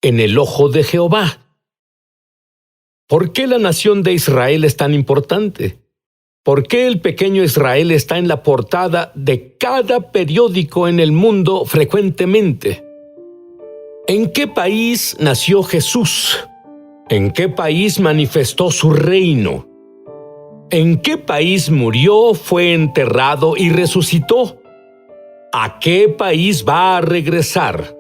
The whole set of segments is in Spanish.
en el ojo de Jehová. ¿Por qué la nación de Israel es tan importante? ¿Por qué el pequeño Israel está en la portada de cada periódico en el mundo frecuentemente? ¿En qué país nació Jesús? ¿En qué país manifestó su reino? ¿En qué país murió, fue enterrado y resucitó? ¿A qué país va a regresar?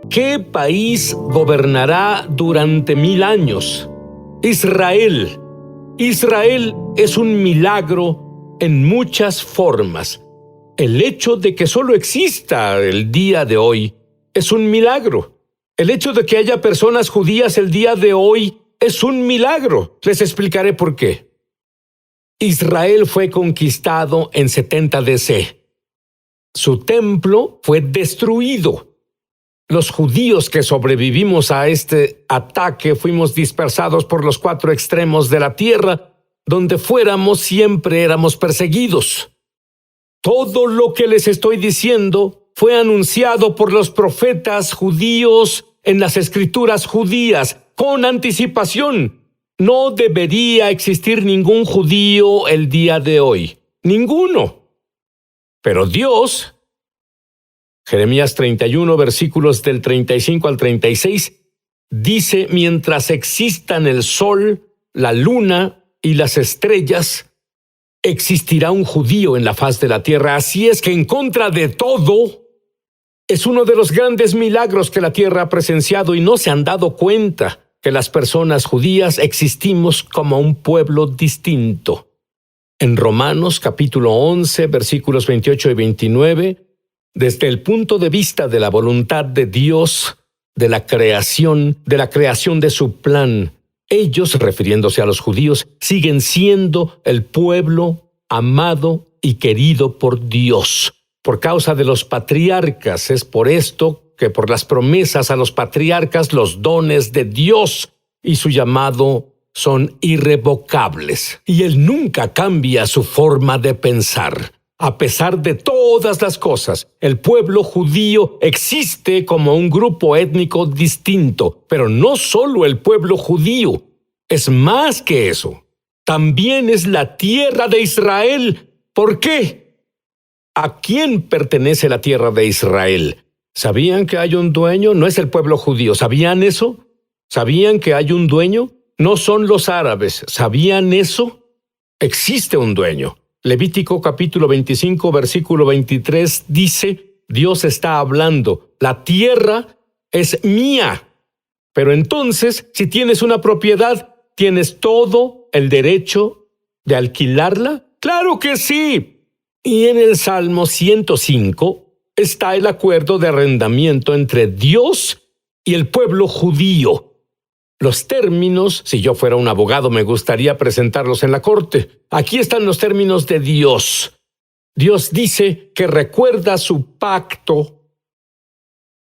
¿Qué país gobernará durante 1000 años? Israel. Israel es un milagro en muchas formas. El hecho de que solo exista el día de hoy es un milagro. El hecho de que haya personas judías el día de hoy es un milagro. Les explicaré por qué. Israel fue conquistado en 70 DC. Su templo fue destruido. Los judíos que sobrevivimos a este ataque fuimos dispersados por los 4 extremos de la tierra. Donde fuéramos siempre éramos perseguidos. Todo lo que les estoy diciendo fue anunciado por los profetas judíos en las escrituras judías con anticipación. No debería existir ningún judío el día de hoy. Ninguno. Pero Dios, Jeremías 31, versículos del 35 al 36, dice: mientras existan el sol, la luna y las estrellas, existirá un judío en la faz de la tierra. Así es que en contra de todo, es uno de los grandes milagros que la tierra ha presenciado y no se han dado cuenta que las personas judías existimos como un pueblo distinto. En Romanos capítulo 11, versículos 28 y 29, desde el punto de vista de la voluntad de Dios, de la creación de su plan, ellos, refiriéndose a los judíos, siguen siendo el pueblo amado y querido por Dios. Por causa de los patriarcas, es por esto que por las promesas a los patriarcas, los dones de Dios y su llamado son irrevocables. Y Él nunca cambia su forma de pensar. A pesar de todas las cosas, el pueblo judío existe como un grupo étnico distinto, pero no solo el pueblo judío, es más que eso. También es la tierra de Israel. ¿Por qué? ¿A quién pertenece la tierra de Israel? ¿Sabían que hay un dueño? No es el pueblo judío. ¿Sabían eso? ¿Sabían que hay un dueño? No son los árabes. ¿Sabían eso? Existe un dueño. Levítico capítulo 25, versículo 23 dice: Dios está hablando, la tierra es mía. Pero entonces, si tienes una propiedad, ¿tienes todo el derecho de alquilarla? ¡Claro que sí! Y en el Salmo 105 está el acuerdo de arrendamiento entre Dios y el pueblo judío. Los términos, si yo fuera un abogado, me gustaría presentarlos en la corte. Aquí están los términos de Dios. Dios dice que recuerda su pacto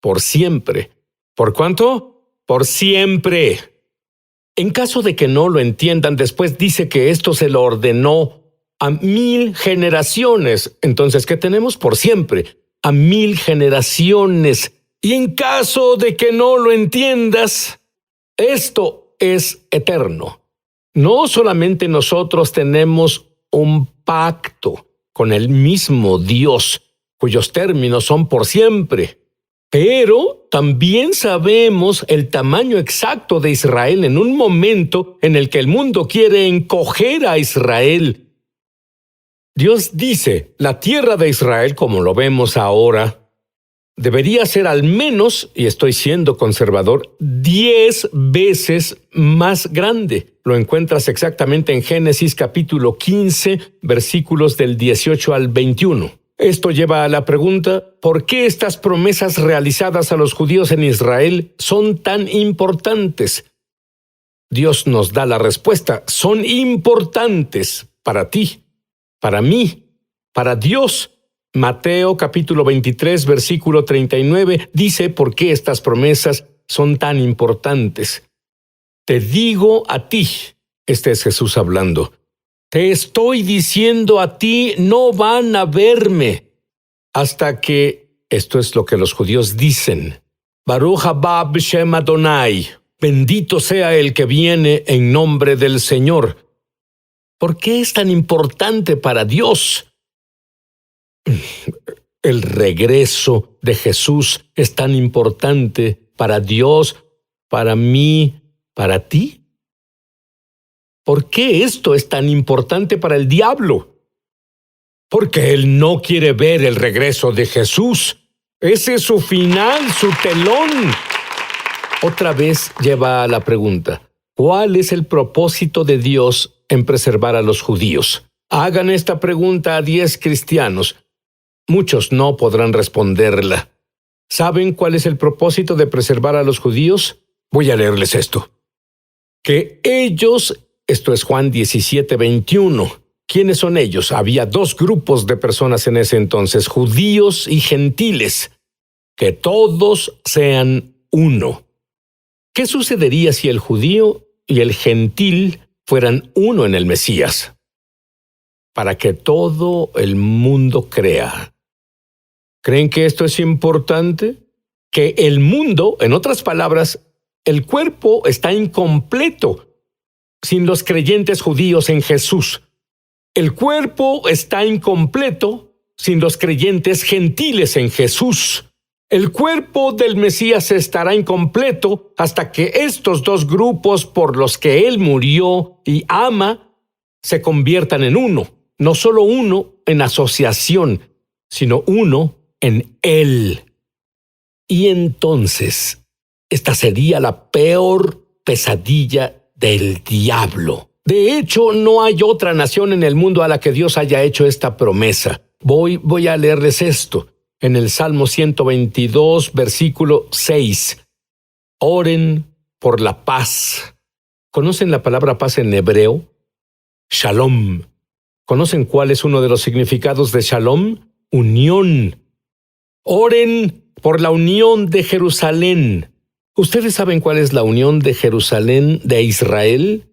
por siempre. ¿Por cuánto? Por siempre. En caso de que no lo entiendan, después dice que esto se lo ordenó a 1000 generaciones. Entonces, ¿qué tenemos? Por siempre. A 1000 generaciones. Y en caso de que no lo entiendas, esto es eterno. No solamente nosotros tenemos un pacto con el mismo Dios, cuyos términos son por siempre, pero también sabemos el tamaño exacto de Israel en un momento en el que el mundo quiere encoger a Israel. Dios dice, la tierra de Israel, como lo vemos ahora, debería ser al menos, y estoy siendo conservador, 10 veces más grande. Lo encuentras exactamente en Génesis capítulo 15, versículos del 18 al 21. Esto lleva a la pregunta, ¿por qué estas promesas realizadas a los judíos en Israel son tan importantes? Dios nos da la respuesta, son importantes para ti, para mí, para Dios. Mateo capítulo 23, versículo 39, dice por qué estas promesas son tan importantes. Te digo a ti, este es Jesús hablando, te estoy diciendo a ti, no van a verme hasta que, esto es lo que los judíos dicen, Baruch haba b'shem Adonai. Bendito sea el que viene en nombre del Señor. ¿Por qué es tan importante para Dios? El regreso de Jesús es tan importante para Dios, para mí, para ti. ¿Por qué esto es tan importante para el diablo? Porque él no quiere ver el regreso de Jesús. Ese es su final, su telón. Otra vez lleva a la pregunta: ¿cuál es el propósito de Dios en preservar a los judíos? Hagan esta pregunta a 10 cristianos. Muchos no podrán responderla. ¿Saben cuál es el propósito de preservar a los judíos? Voy a leerles esto. Que ellos, esto es Juan 17:21. ¿Quiénes son ellos? Había 2 grupos de personas en ese entonces, judíos y gentiles. Que todos sean uno. ¿Qué sucedería si el judío y el gentil fueran uno en el Mesías? Para que todo el mundo crea. ¿Creen que esto es importante? Que el mundo, en otras palabras, el cuerpo está incompleto sin los creyentes judíos en Jesús. El cuerpo está incompleto sin los creyentes gentiles en Jesús. El cuerpo del Mesías estará incompleto hasta que estos 2 grupos por los que Él murió y ama se conviertan en uno. No solo uno en asociación, sino uno en Él. Y entonces, esta sería la peor pesadilla del diablo. De hecho, no hay otra nación en el mundo a la que Dios haya hecho esta promesa. Voy a leerles esto. En el Salmo 122, versículo 6. Oren por la paz. ¿Conocen la palabra paz en hebreo? Shalom. ¿Conocen cuál es uno de los significados de shalom? Unión. Oren por la unión de Jerusalén. ¿Ustedes saben cuál es la unión de Jerusalén de Israel?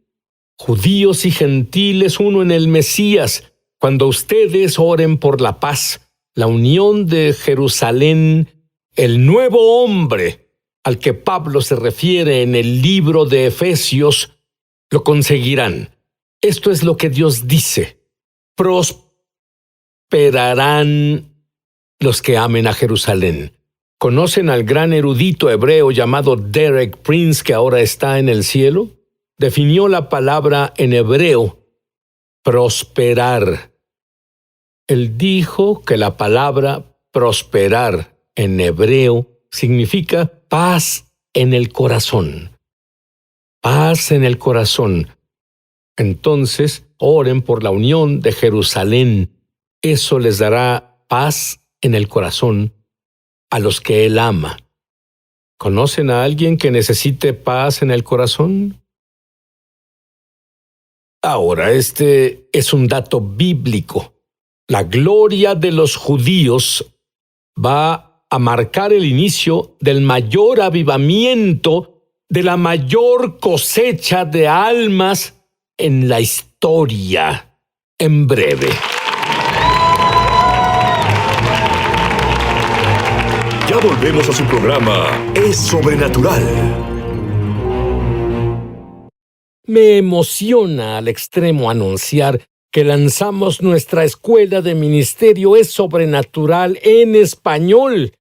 Judíos y gentiles, uno en el Mesías. Cuando ustedes oren por la paz, la unión de Jerusalén, el nuevo hombre al que Pablo se refiere en el libro de Efesios, lo conseguirán. Esto es lo que Dios dice. Prosperarán los que amen a Jerusalén. ¿Conocen al gran erudito hebreo llamado Derek Prince, que ahora está en el cielo? Definió la palabra en hebreo, prosperar. Él dijo que la palabra prosperar en hebreo significa paz en el corazón. Paz en el corazón. Entonces, oren por la unión de Jerusalén. Eso les dará paz en el corazón a los que Él ama. ¿Conocen a alguien que necesite paz en el corazón? Ahora, este es un dato bíblico. La gloria de los judíos va a marcar el inicio del mayor avivamiento, de la mayor cosecha de almas en la historia, en breve. Ya volvemos a su programa Es Sobrenatural. Me emociona al extremo anunciar que lanzamos nuestra escuela de ministerio Es Sobrenatural en español.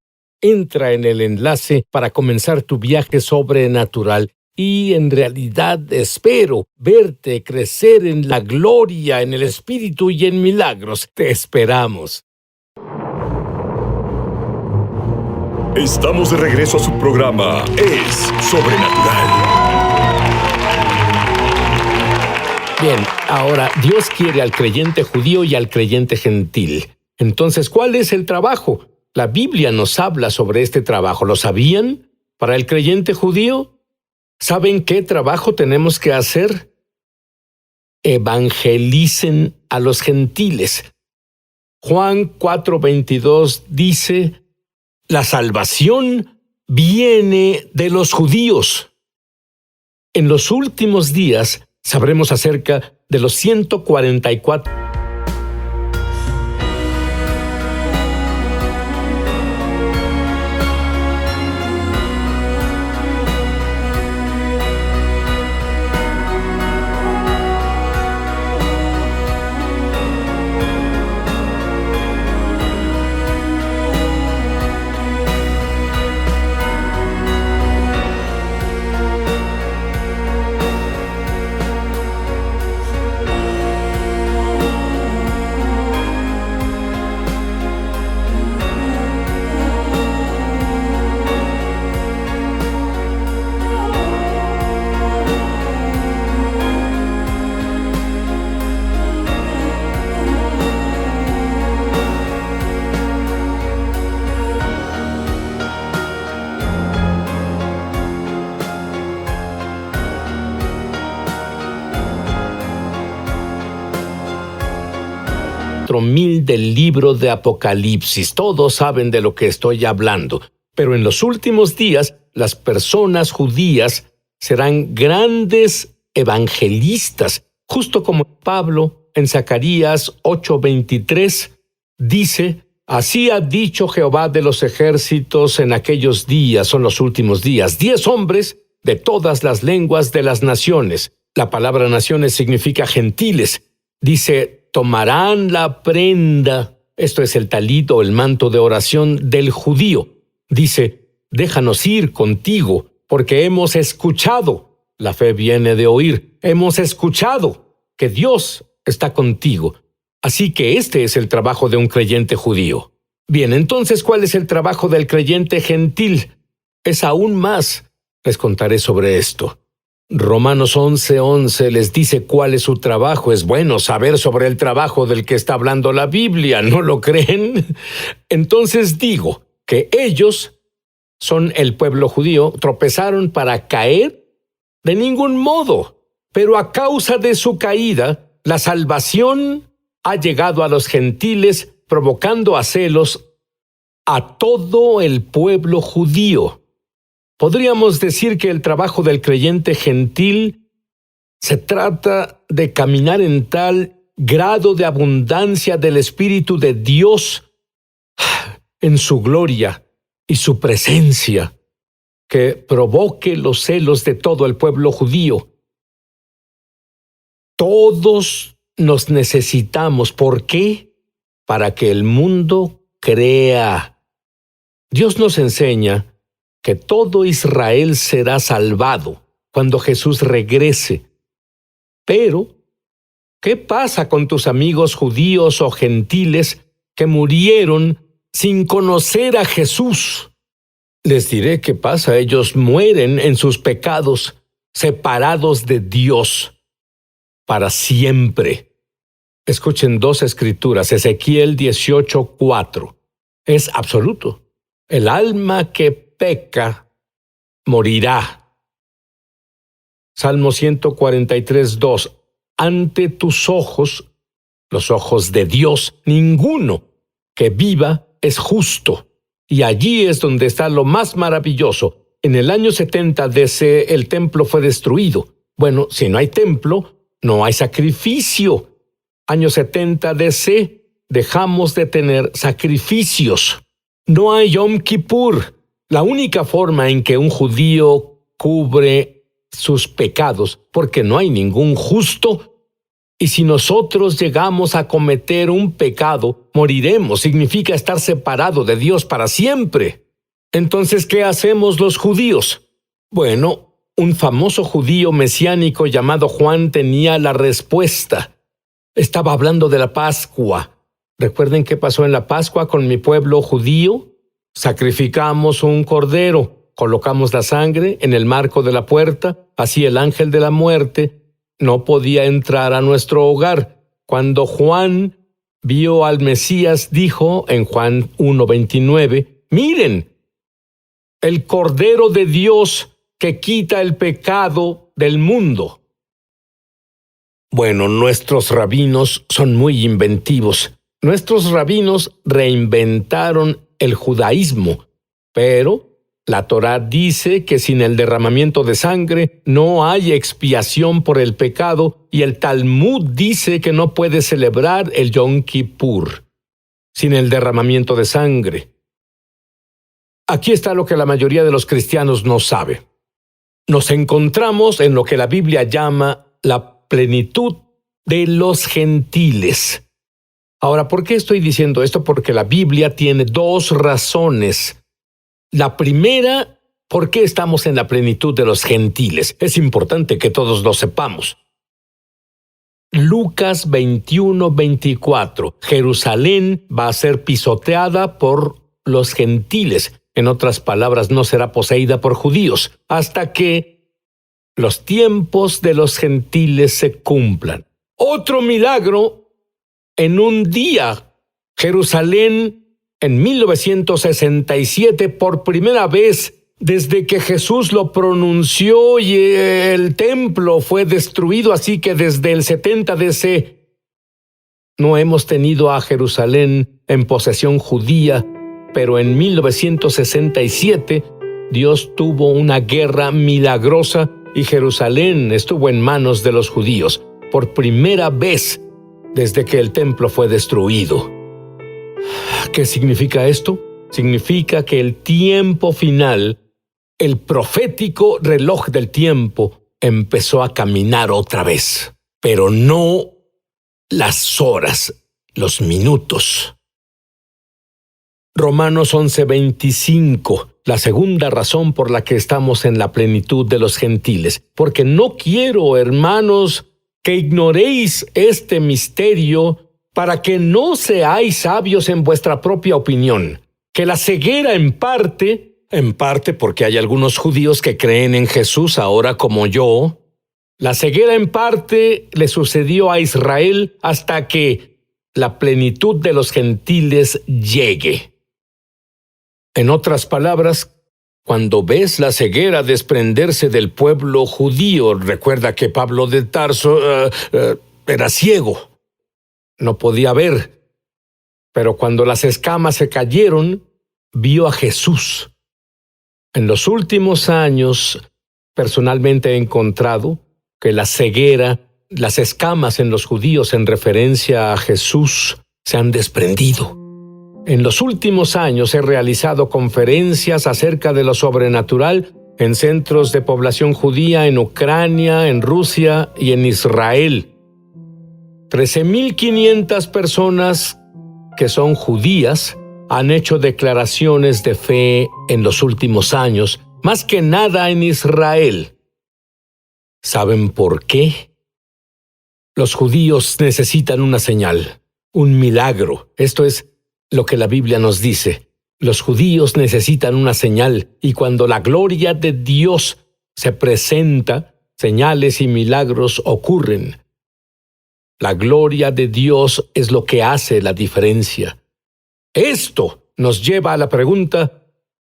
Entra en el enlace para comenzar tu viaje sobrenatural y en realidad espero verte crecer en la gloria, en el Espíritu y en milagros. Te esperamos. Estamos de regreso a su programa Es Sobrenatural. Bien, ahora Dios quiere al creyente judío y al creyente gentil. Entonces, ¿cuál es el trabajo? La Biblia nos habla sobre este trabajo. ¿Lo sabían? Para el creyente judío, ¿saben qué trabajo tenemos que hacer? Evangelicen a los gentiles. Juan 4:22 dice: la salvación viene de los judíos. En los últimos días sabremos acerca de los 144. 4000 del libro de Apocalipsis. Todos saben de lo que estoy hablando. Pero en los últimos días, las personas judías serán grandes evangelistas, justo como Pablo en Zacarías 8:23 dice: así ha dicho Jehová de los ejércitos en aquellos días, son los últimos días, 10 hombres de todas las lenguas de las naciones. La palabra naciones significa gentiles. Dice, tomarán la prenda, esto es el talit o el manto de oración del judío. Dice, déjanos ir contigo, porque hemos escuchado, la fe viene de oír, hemos escuchado que Dios está contigo. Así que este es el trabajo de un creyente judío. Bien, entonces, ¿cuál es el trabajo del creyente gentil? Es aún más. Les contaré sobre esto. Romanos 11:11 les dice cuál es su trabajo. Es bueno saber sobre el trabajo del que está hablando la Biblia, ¿no lo creen? Entonces digo que ellos son el pueblo judío, tropezaron para caer de ningún modo, pero a causa de su caída, la salvación ha llegado a los gentiles, provocando a celos a todo el pueblo judío. Podríamos decir que el trabajo del creyente gentil se trata de caminar en tal grado de abundancia del Espíritu de Dios en su gloria y su presencia, que provoque los celos de todo el pueblo judío. Todos nos necesitamos. ¿Por qué? Para que el mundo crea. Dios nos enseña que todo Israel será salvado cuando Jesús regrese. Pero, ¿qué pasa con tus amigos judíos o gentiles que murieron sin conocer a Jesús? Les diré qué pasa. Ellos mueren en sus pecados, separados de Dios para siempre. Escuchen 2 escrituras, Ezequiel 18:4. Es absoluto. El alma que peca morirá. Salmo 143:2. Ante tus ojos, los ojos de Dios, ninguno que viva es justo. Y allí es donde está lo más maravilloso. En el año 70 DC el templo fue destruido. Bueno, si no hay templo, no hay sacrificio. Año 70 DC, dejamos de tener sacrificios. No hay Yom Kippur. La única forma en que un judío cubre sus pecados, porque no hay ningún justo. Y si nosotros llegamos a cometer un pecado, moriremos. Significa estar separado de Dios para siempre. Entonces, ¿qué hacemos los judíos? Bueno, un famoso judío mesiánico llamado Juan tenía la respuesta. Estaba hablando de la Pascua. ¿Recuerden qué pasó en la Pascua con mi pueblo judío? Sacrificamos un cordero, colocamos la sangre en el marco de la puerta, así el ángel de la muerte no podía entrar a nuestro hogar. Cuando Juan vio al Mesías, dijo en Juan 1:29, miren, el Cordero de Dios que quita el pecado del mundo. Bueno, nuestros rabinos son muy inventivos. Nuestros rabinos reinventaron el judaísmo, pero la Torá dice que sin el derramamiento de sangre no hay expiación por el pecado, y el Talmud dice que no puede celebrar el Yom Kippur sin el derramamiento de sangre. Aquí está lo que la mayoría de los cristianos no sabe. Nos encontramos en lo que la Biblia llama la plenitud de los gentiles. Ahora, ¿por qué estoy diciendo esto? Porque la Biblia tiene 2 razones. La primera, ¿por qué estamos en la plenitud de los gentiles? Es importante que todos lo sepamos. Lucas 21:24. Jerusalén va a ser pisoteada por los gentiles. En otras palabras, no será poseída por judíos hasta que los tiempos de los gentiles se cumplan. Otro milagro en un día. Jerusalén en 1967, por primera vez desde que Jesús lo pronunció y el templo fue destruido, así que desde el 70 DC no hemos tenido a Jerusalén en posesión judía, pero en 1967 Dios tuvo una guerra milagrosa y Jerusalén estuvo en manos de los judíos por primera vez desde que el templo fue destruido. ¿Qué significa esto? Significa que el tiempo final, el profético reloj del tiempo, empezó a caminar otra vez, pero no las horas, los minutos. Romanos 11:25, la segunda razón por la que estamos en la plenitud de los gentiles. Porque no quiero, hermanos, que ignoréis este misterio, para que no seáis sabios en vuestra propia opinión, que la ceguera en parte porque hay algunos judíos que creen en Jesús ahora como yo, la ceguera en parte le sucedió a Israel hasta que la plenitud de los gentiles llegue. En otras palabras, cuando ves la ceguera desprenderse del pueblo judío, recuerda que Pablo de Tarso era ciego, no podía ver, pero cuando las escamas se cayeron, vio a Jesús. En los últimos años, personalmente he encontrado que la ceguera, las escamas en los judíos en referencia a Jesús se han desprendido. En los últimos años he realizado conferencias acerca de lo sobrenatural en centros de población judía en Ucrania, en Rusia y en Israel. 13,500 personas que son judías han hecho declaraciones de fe en los últimos años, más que nada en Israel. ¿Saben por qué? Los judíos necesitan una señal, un milagro. Esto es lo que la Biblia nos dice. Los judíos necesitan una señal, y cuando la gloria de Dios se presenta, señales y milagros ocurren. La gloria de Dios es lo que hace la diferencia. Esto nos lleva a la pregunta: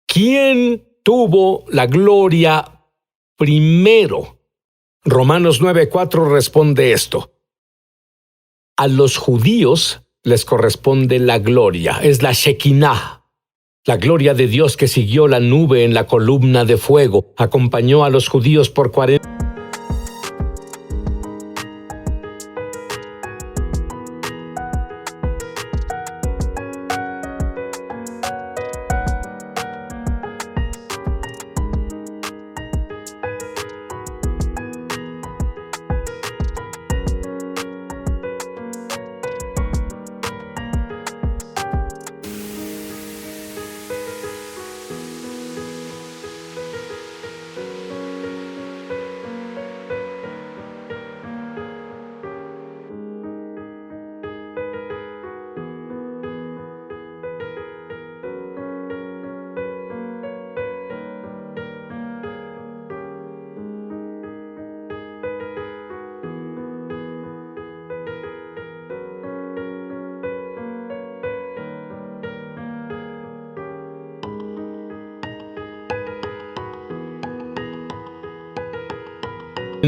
¿quién tuvo la gloria primero? Romanos 9:4 responde esto. A los judíos les corresponde la gloria, es la Shekinah. La gloria de Dios que siguió la nube en la columna de fuego, acompañó a los judíos por 40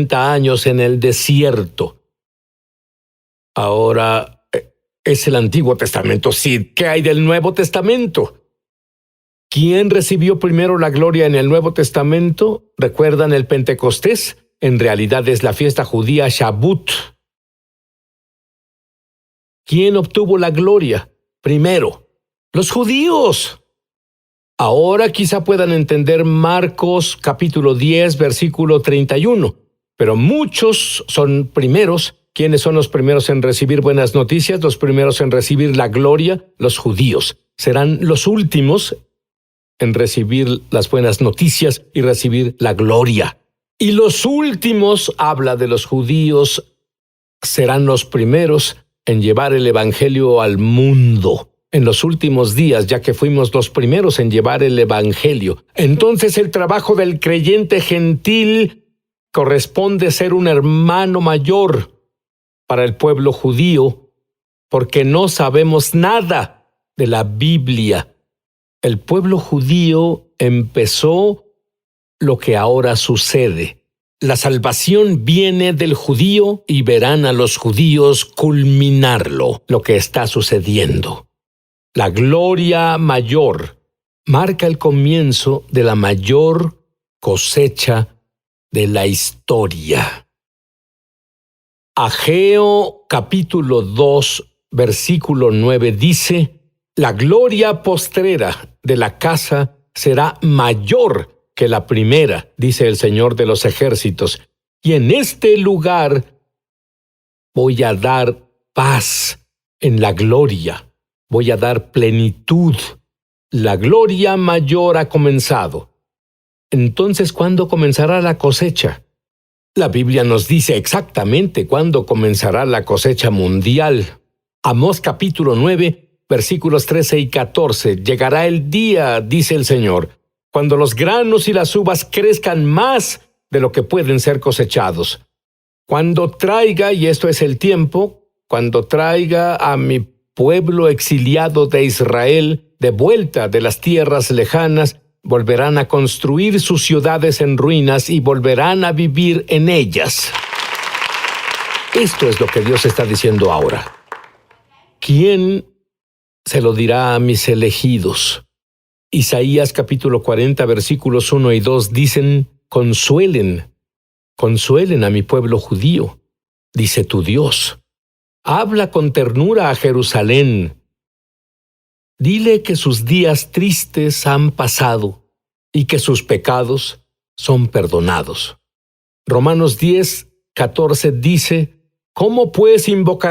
años en el desierto. Ahora, es el Antiguo Testamento. Sí, ¿qué hay del Nuevo Testamento? ¿Quién recibió primero la gloria en el Nuevo Testamento? ¿Recuerdan el Pentecostés? En realidad es la fiesta judía Shavuot. ¿Quién obtuvo la gloria primero? ¡Los judíos! Ahora quizá puedan entender Marcos capítulo 10, versículo 31. Pero muchos son primeros. ¿Quiénes son los primeros en recibir buenas noticias? Los primeros en recibir la gloria, los judíos. Serán los últimos en recibir las buenas noticias y recibir la gloria. Y los últimos, habla de los judíos, serán los primeros en llevar el evangelio al mundo. En los últimos días, ya que fuimos los primeros en llevar el evangelio. Entonces el trabajo del creyente gentil corresponde ser un hermano mayor para el pueblo judío, porque no sabemos nada de la Biblia. El pueblo judío empezó lo que ahora sucede. La salvación viene del judío y verán a los judíos culminarlo, lo que está sucediendo. La gloria mayor marca el comienzo de la mayor cosecha de la historia. Ageo capítulo 2, versículo 9 dice: la gloria postrera de la casa será mayor que la primera, dice el Señor de los ejércitos, y en este lugar voy a dar paz en la gloria, voy a dar plenitud. La gloria mayor ha comenzado. Entonces, ¿cuándo comenzará la cosecha? La Biblia nos dice exactamente cuándo comenzará la cosecha mundial. Amós capítulo 9, versículos 13 y 14. Llegará el día, dice el Señor, cuando los granos y las uvas crezcan más de lo que pueden ser cosechados. Cuando traiga, y esto es el tiempo, cuando traiga a mi pueblo exiliado de Israel de vuelta de las tierras lejanas, volverán a construir sus ciudades en ruinas y volverán a vivir en ellas. Esto es lo que Dios está diciendo ahora. ¿Quién se lo dirá a mis elegidos? Isaías capítulo 40, versículos 1 y 2 dicen: consuelen a mi pueblo judío, dice tu Dios. Habla con ternura a Jerusalén. Dile que sus días tristes han pasado y que sus pecados son perdonados. Romanos 10, 14 dice: ¿cómo pues invocar